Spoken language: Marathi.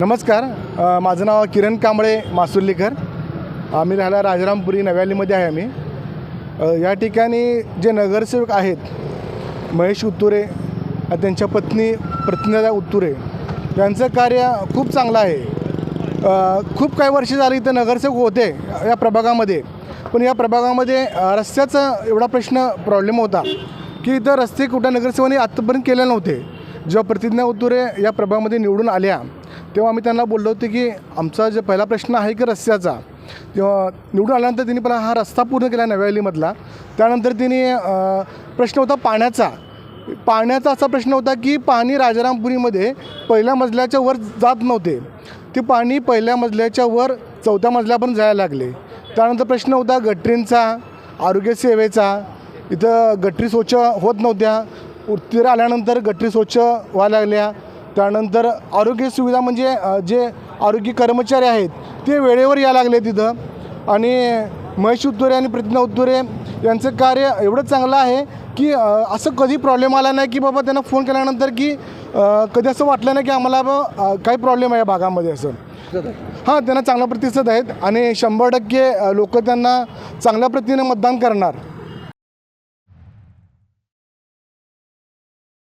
नमस्कार. माझं नाव किरण कांबळे मासुर्लीकर. आम्ही राहायला राजारामपुरी नव्यालीमध्ये आहे. आम्ही या ठिकाणी जे नगरसेवक आहेत महेश उत्तुरे, त्यांच्या पत्नी प्रतिज्ञा उत्तुरे, यांचं कार्य खूप चांगलं आहे. खूप काही वर्ष झाली इथं नगरसेवक होते या प्रभागामध्ये, पण या प्रभागामध्ये रस्त्याचा एवढा प्रॉब्लेम होता की इथं रस्ते कुठं नगरसेवकांनी आत्तापर्यंत केले नव्हते. जेव्हा प्रतिज्ञा उत्तुरे या प्रभागामध्ये निवडून आल्या तेव्हा आम्ही त्यांना बोललो होतो की आमचा जो पहिला प्रश्न आहे की रस्त्याचा, तेव्हा निवडून आल्यानंतर त्यांनी पहिला हा रस्ता पूर्ण केला नव्यालीमधला. त्यानंतर त्यांनी प्रश्न होता पाण्याचा असा प्रश्न होता की पाणी राजारामपुरीमध्ये पहिल्या मजल्याच्या वर जात नव्हते. ते पाणी पहिल्या मजल्याच्या वर 4थ्या मजल्यापर्यंत जायला लागले. त्यानंतर प्रश्न होता गटरींचा, आरोग्य सेवेचा. इथं गटरी स्वच्छ होत नव्हत्या. उत्तरे आल्यानंतर गटरी स्वच्छ व्हायला लागल्या. त्यानंतर आरोग्य सुविधा म्हणजे जे आरोग्य कर्मचारी आहेत ते वेळेवर यायला लागले तिथं. आणि महेश उत्तुरे आणि प्रतिज्ञा उत्तुरे यांचं कार्य एवढं चांगलं आहे की असं कधी प्रॉब्लेम आला नाही की बाबा त्यांना फोन केल्यानंतर की कधी असं वाटलं नाही की आम्हाला काही प्रॉब्लेम आहे भागामध्ये असं. हां, त्यांना चांगला प्रतिसाद आहेत आणि 100% लोक त्यांना चांगल्या प्रतीने मतदान करणार.